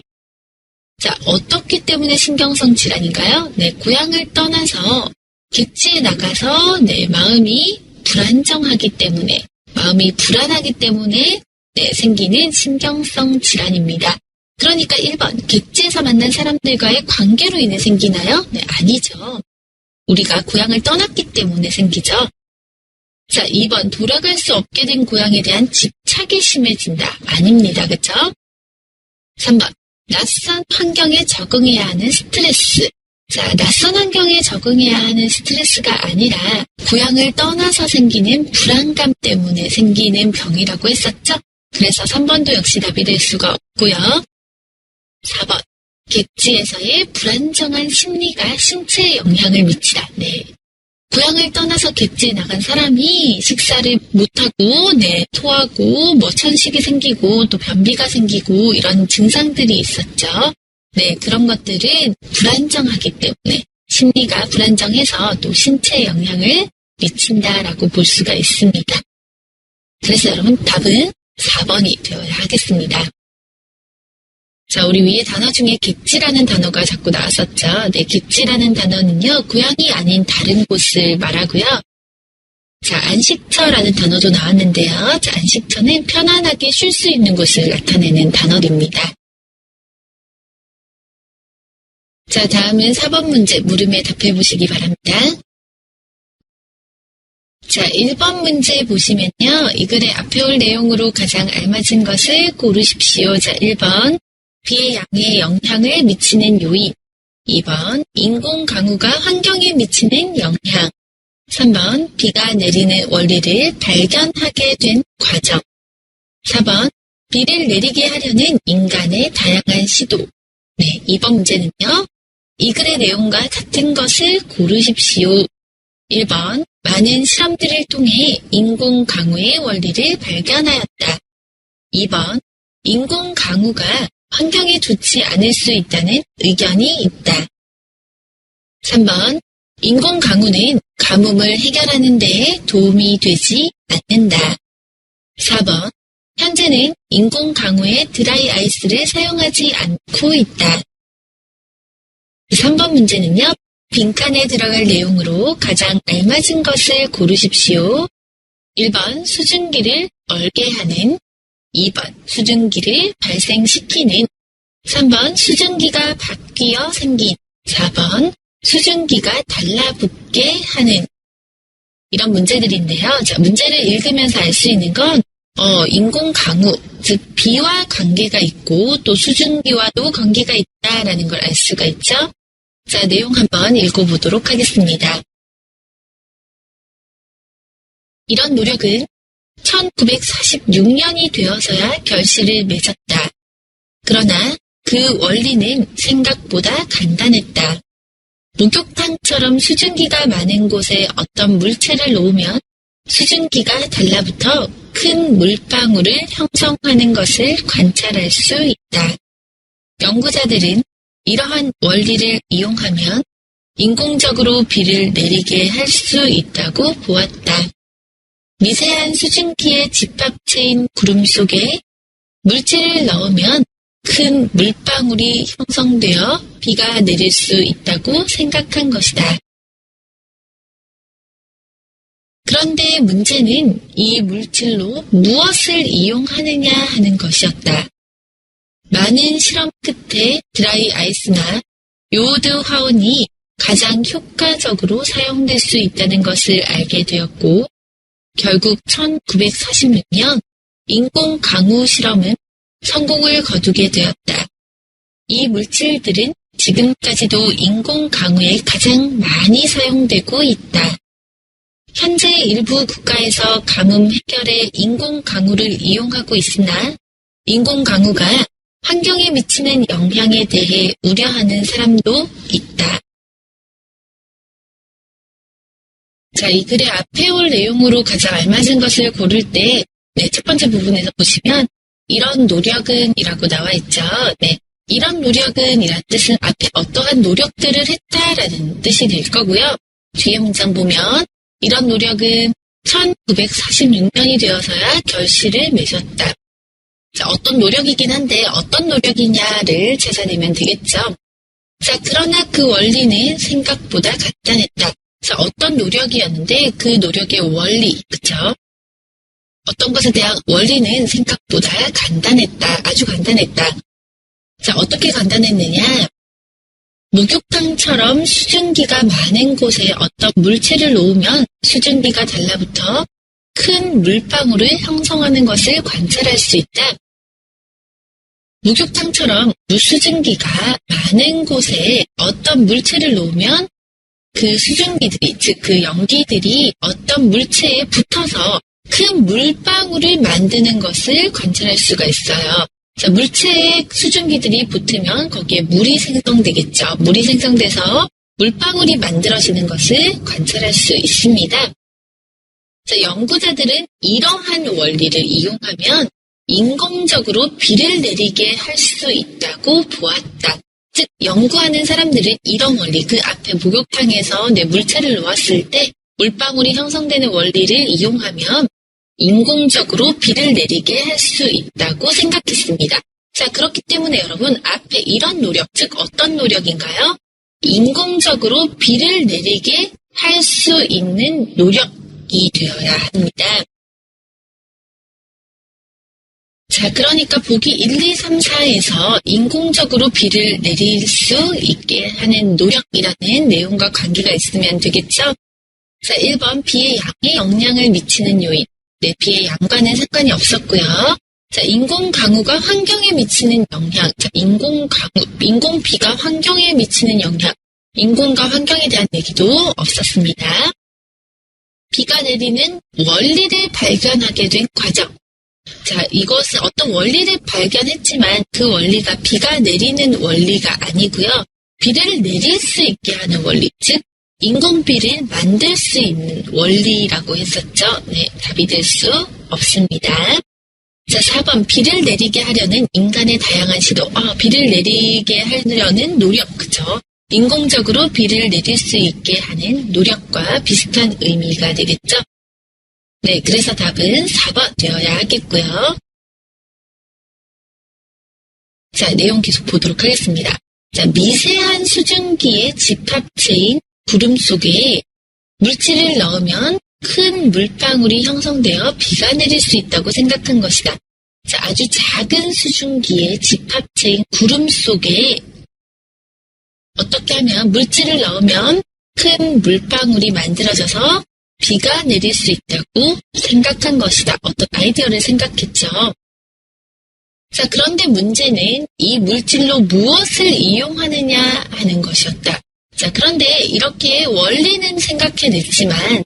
자, 어떻기 때문에 신경성 질환인가요? 고향을 떠나서 객지에 나가서 마음이 불안정하기 때문에, 마음이 불안하기 때문에 생기는 신경성 질환입니다. 그러니까 1번, 객지에서 만난 사람들과의 관계로 인해 생기나요? 아니죠. 우리가 고향을 떠났기 때문에 생기죠. 자, 2번, 돌아갈 수 없게 된 고향에 대한 집착이 심해진다. 아닙니다. 그쵸? 3번, 낯선 환경에 적응해야 하는 스트레스. 자, 낯선 환경에 적응해야 하는 스트레스가 아니라 고향을 떠나서 생기는 불안감 때문에 생기는 병이라고 했었죠? 그래서 3번도 역시 답이 될 수가 없고요. 4번, 객지에서의 불안정한 심리가 신체에 영향을 미치다. 고향을 떠나서 객지에 나간 사람이 식사를 못하고, 토하고, 천식이 생기고, 또 변비가 생기고, 이런 증상들이 있었죠. 그런 것들은 불안정하기 때문에, 심리가 불안정해서 또 신체에 영향을 미친다라고 볼 수가 있습니다. 그래서 여러분, 답은 4번이 되어야 하겠습니다. 자, 우리 위에 단어 중에 객지라는 단어가 자꾸 나왔었죠. 객지라는 단어는요, 고향이 아닌 다른 곳을 말하고요. 자, 안식처라는 단어도 나왔는데요. 자, 안식처는 편안하게 쉴 수 있는 곳을 나타내는 단어입니다. 자, 다음은 4번 문제 물음에 답해 보시기 바랍니다. 자, 1번 문제 보시면요. 이 글의 앞에 올 내용으로 가장 알맞은 것을 고르십시오. 자, 1번. 비의 양에 영향을 미치는 요인. 2번, 인공강우가 환경에 미치는 영향. 3번, 비가 내리는 원리를 발견하게 된 과정. 4번, 비를 내리게 하려는 인간의 다양한 시도. 2번 문제는요. 이 글의 내용과 같은 것을 고르십시오. 1번, 많은 실험들을 통해 인공강우의 원리를 발견하였다. 2번, 인공강우가 환경에 좋지 않을 수 있다는 의견이 있다. 3번, 인공강우는 가뭄을 해결하는 데 도움이 되지 않는다. 4번, 현재는 인공강우의 드라이 아이스를 사용하지 않고 있다. 3번 문제는요. 빈칸에 들어갈 내용으로 가장 알맞은 것을 고르십시오. 1번 수증기를 얼게 하는, 2번 수증기를 발생시키는, 3번 수증기가 바뀌어 생긴, 4번 수증기가 달라붙게 하는 이런 문제들인데요. 자, 문제를 읽으면서 알 수 있는 건 인공 강우, 즉 비와 관계가 있고 또 수증기와도 관계가 있다라는 걸 알 수가 있죠. 자, 내용 한번 읽어보도록 하겠습니다. 이런 노력은 1946년이 되어서야 결실을 맺었다. 그러나 그 원리는 생각보다 간단했다. 목욕탕처럼 수증기가 많은 곳에 어떤 물체를 놓으면 수증기가 달라붙어 큰 물방울을 형성하는 것을 관찰할 수 있다. 연구자들은 이러한 원리를 이용하면 인공적으로 비를 내리게 할 수 있다고 보았다. 미세한 수증기의 집합체인 구름 속에 물질을 넣으면 큰 물방울이 형성되어 비가 내릴 수 있다고 생각한 것이다. 그런데 문제는 이 물질로 무엇을 이용하느냐 하는 것이었다. 많은 실험 끝에 드라이 아이스나 요오드 화원이 가장 효과적으로 사용될 수 있다는 것을 알게 되었고, 결국 1946년 인공 강우 실험은 성공을 거두게 되었다. 이 물질들은 지금까지도 인공 강우에 가장 많이 사용되고 있다. 현재 일부 국가에서 가뭄 해결에 인공 강우를 이용하고 있으나 인공 강우가 환경에 미치는 영향에 대해 우려하는 사람도 있다. 자, 이 글의 앞에 올 내용으로 가장 알맞은 것을 고를 때, 첫 번째 부분에서 보시면 이런 노력은 이라고 나와 있죠. 이런 노력은 이란 뜻은 앞에 어떠한 노력들을 했다라는 뜻이 될 거고요. 뒤에 문장 보면 이런 노력은 1946년이 되어서야 결실을 맺었다. 자, 어떤 노력이긴 한데 어떤 노력이냐를 찾아내면 되겠죠. 자, 그러나 그 원리는 생각보다 간단했다. 자, 어떤 노력이었는데 그 노력의 원리, 그쵸? 어떤 것에 대한 원리는 생각보다 간단했다. 아주 간단했다. 자, 어떻게 간단했느냐? 목욕탕처럼 수증기가 많은 곳에 어떤 물체를 놓으면 수증기가 달라붙어 큰 물방울을 형성하는 것을 관찰할 수 있다. 목욕탕처럼 무수증기가 많은 곳에 어떤 물체를 놓으면 그 수증기들이, 즉 그 연기들이 어떤 물체에 붙어서 큰 물방울을 만드는 것을 관찰할 수가 있어요. 자, 물체에 수증기들이 붙으면 거기에 물이 생성되겠죠. 물이 생성돼서 물방울이 만들어지는 것을 관찰할 수 있습니다. 자, 연구자들은 이러한 원리를 이용하면 인공적으로 비를 내리게 할 수 있다고 보았다. 즉, 연구하는 사람들은 이런 원리, 그 앞에 목욕탕에서 물체를 놓았을 때 물방울이 형성되는 원리를 이용하면 인공적으로 비를 내리게 할 수 있다고 생각했습니다. 자, 그렇기 때문에 여러분, 앞에 이런 노력, 즉 어떤 노력인가요? 인공적으로 비를 내리게 할 수 있는 노력이 되어야 합니다. 자, 그러니까 보기 1, 2, 3, 4에서 인공적으로 비를 내릴 수 있게 하는 노력이라는 내용과 관계가 있으면 되겠죠? 자, 1번 비의 양에 영향을 미치는 요인. 비의 양과는 상관이 없었고요. 자, 인공 강우가 환경에 미치는 영향. 자, 인공 비가 환경에 미치는 영향. 인공과 환경에 대한 얘기도 없었습니다. 비가 내리는 원리를 발견하게 된 과정. 자, 이것은 어떤 원리를 발견했지만 그 원리가 비가 내리는 원리가 아니고요. 비를 내릴 수 있게 하는 원리, 즉 인공비를 만들 수 있는 원리라고 했었죠. 답이 될 수 없습니다. 자, 4번 비를 내리게 하려는 인간의 다양한 시도. 비를 내리게 하려는 노력, 그죠? 인공적으로 비를 내릴 수 있게 하는 노력과 비슷한 의미가 되겠죠. 그래서 답은 4번 되어야 하겠고요. 자, 내용 계속 보도록 하겠습니다. 자, 미세한 수증기의 집합체인 구름 속에 물질을 넣으면 큰 물방울이 형성되어 비가 내릴 수 있다고 생각한 것이다. 자, 아주 작은 수증기의 집합체인 구름 속에 어떻게 하면 물질을 넣으면 큰 물방울이 만들어져서 비가 내릴 수 있다고 생각한 것이다. 어떤 아이디어를 생각했죠. 자, 그런데 문제는 이 물질로 무엇을 이용하느냐 하는 것이었다. 자, 그런데 이렇게 원리는 생각해냈지만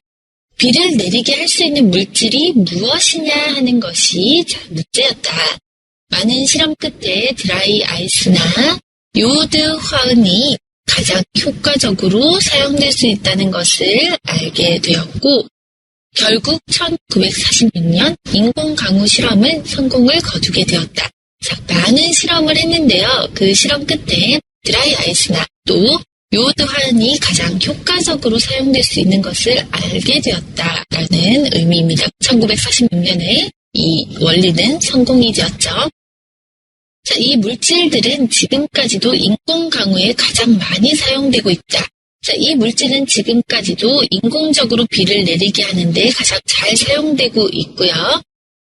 비를 내리게 할 수 있는 물질이 무엇이냐 하는 것이 자, 문제였다. 많은 실험 끝에 드라이 아이스나 요오드 화은이 가장 효과적으로 사용될 수 있다는 것을 알게 되었고 결국 1946년 인공 강우 실험은 성공을 거두게 되었다. 자, 많은 실험을 했는데요. 그 실험 끝에 드라이 아이스나 또 요오드 화은이 가장 효과적으로 사용될 수 있는 것을 알게 되었다라는 의미입니다. 1946년에 이 원리는 성공이 되었죠. 자, 이 물질들은 지금까지도 인공 강우에 가장 많이 사용되고 있다. 자, 이 물질은 지금까지도 인공적으로 비를 내리게 하는데 가장 잘 사용되고 있고요.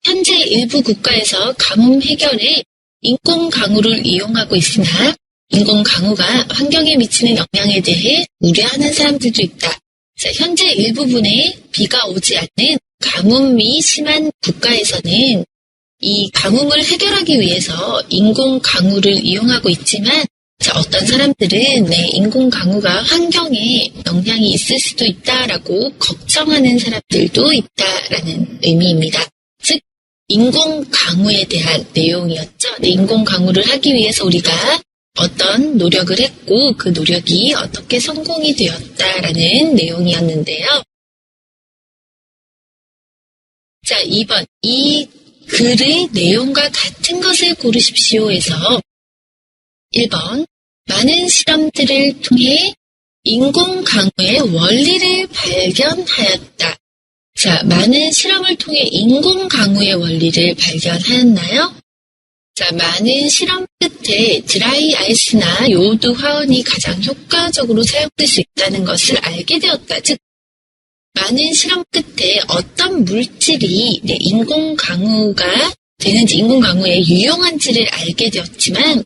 현재 일부 국가에서 가뭄 해결에 인공 강우를 이용하고 있으나 인공 강우가 환경에 미치는 영향에 대해 우려하는 사람들도 있다. 자, 현재 일부분에 비가 오지 않는 가뭄이 심한 국가에서는 이 가뭄을 해결하기 위해서 인공 강우를 이용하고 있지만 자, 어떤 사람들은 인공 강우가 환경에 영향이 있을 수도 있다라고 걱정하는 사람들도 있다라는 의미입니다. 즉, 인공 강우에 대한 내용이었죠. 인공 강우를 하기 위해서 우리가 어떤 노력을 했고 그 노력이 어떻게 성공이 되었다라는 내용이었는데요. 자, 2번. 이 글의 내용과 같은 것을 고르십시오에서 1번. 많은 실험들을 통해 인공 강우의 원리를 발견하였다. 자, 많은 실험을 통해 인공 강우의 원리를 발견하였나요? 자, 많은 실험 끝에 드라이 아이스나 요오드 화원이 가장 효과적으로 사용될 수 있다는 것을 알게 되었다. 즉, 많은 실험 끝에 어떤 물질이 인공 강우가 되는지, 인공 강우에 유용한지를 알게 되었지만,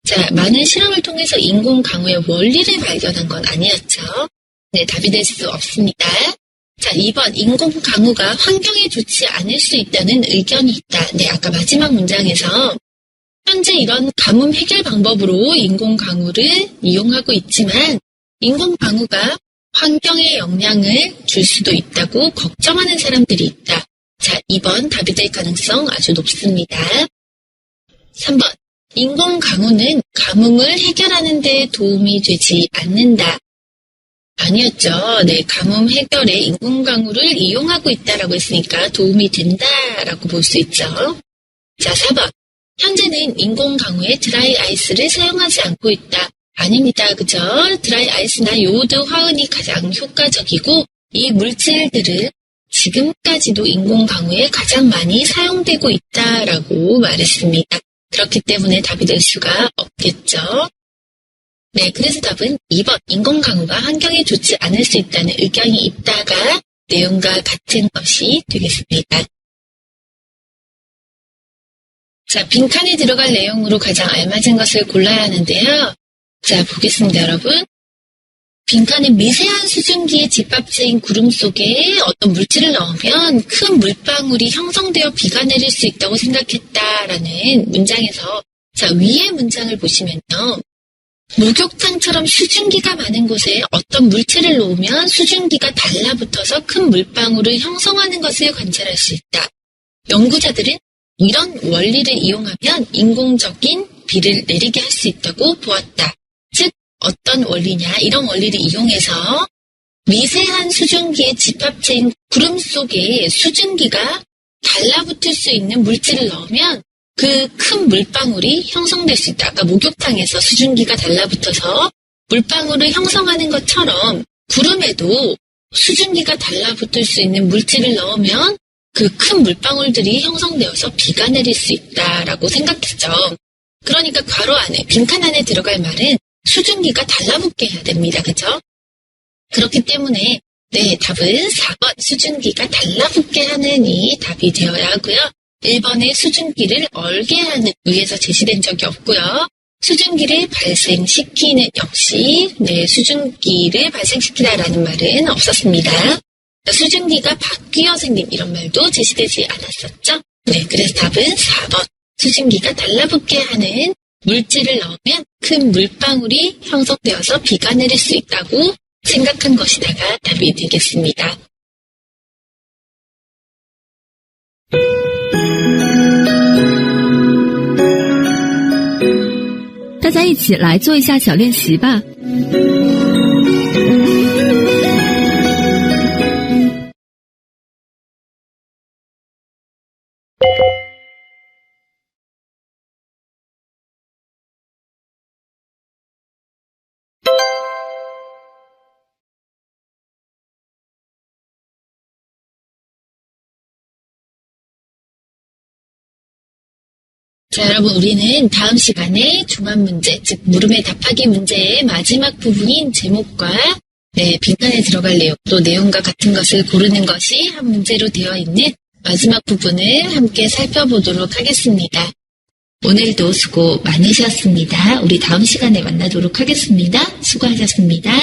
자, 많은 실험을 통해서 인공 강우의 원리를 발견한 건 아니었죠. 네, 답이 될 수 없습니다. 자, 2번. 인공 강우가 환경에 좋지 않을 수 있다는 의견이 있다. 네, 아까 마지막 문장에서 현재 이런 가뭄 해결 방법으로 인공 강우를 이용하고 있지만 인공 강우가 환경에 영향을 줄 수도 있다고 걱정하는 사람들이 있다. 자, 2번 답이 될 가능성 아주 높습니다. 3번. 인공 강우는 가뭄을 해결하는 데 도움이 되지 않는다. 아니었죠. 네, 가뭄 해결에 인공 강우를 이용하고 있다라고 했으니까 도움이 된다라고 볼 수 있죠. 자, 4번. 현재는 인공 강우에 드라이 아이스를 사용하지 않고 있다. 아닙니다. 그죠? 드라이 아이스나 요오드 화은이 가장 효과적이고 이 물질들은 지금까지도 인공 강우에 가장 많이 사용되고 있다라고 말했습니다. 그렇기 때문에 답이 될 수가 없겠죠. 네, 그래서 답은 2번. 인공 강우가 환경에 좋지 않을 수 있다는 의견이 있다가 내용과 같은 것이 되겠습니다. 자, 빈칸에 들어갈 내용으로 가장 알맞은 것을 골라야 하는데요. 자, 보겠습니다, 여러분. 빈칸에 미세한 수증기의 집합체인 구름 속에 어떤 물질을 넣으면 큰 물방울이 형성되어 비가 내릴 수 있다고 생각했다라는 문장에서 자, 위의 문장을 보시면요. 목욕탕처럼 수증기가 많은 곳에 어떤 물질을 놓으면 수증기가 달라붙어서 큰 물방울을 형성하는 것을 관찰할 수 있다. 연구자들은 이런 원리를 이용하면 인공적인 비를 내리게 할 수 있다고 보았다. 즉, 어떤 원리냐? 이런 원리를 이용해서 미세한 수증기의 집합체인 구름 속에 수증기가 달라붙을 수 있는 물질을 넣으면 그 큰 물방울이 형성될 수 있다. 아까 목욕탕에서 수증기가 달라붙어서 물방울을 형성하는 것처럼 구름에도 수증기가 달라붙을 수 있는 물질을 넣으면 그 큰 물방울들이 형성되어서 비가 내릴 수 있다라고 생각했죠. 그러니까 괄호 안에, 빈칸 안에 들어갈 말은 수증기가 달라붙게 해야 됩니다. 그죠? 그렇기 때문에 네, 답은 4번 수증기가 달라붙게 하는이 답이 되어야 하고요. 1번의 수증기를 얼게 하는 위에서 제시된 적이 없고요. 수증기를 발생시키는 역시 수증기를 발생시키다라는 말은 없었습니다. 수증기가 바뀌어 생긴 이런 말도 제시되지 않았었죠. 네, 그래서 답은 4번 수증기가 달라붙게 하는 물질을 넣으면 큰 물방울이 형성되어서 비가 내릴 수 있다고 생각한 것이다가 답이 되겠습니다. 大家一起来做一下小练习吧。자, 여러분, 우리는 다음 시간에 중한 문제, 즉 물음에 답하기 문제의 마지막 부분인 제목과 빈칸에 들어갈 내용, 또 내용과 같은 것을 고르는 것이 한 문제로 되어 있는 마지막 부분을 함께 살펴보도록 하겠습니다. 오늘도 수고 많으셨습니다. 우리 다음 시간에 만나도록 하겠습니다. 수고하셨습니다.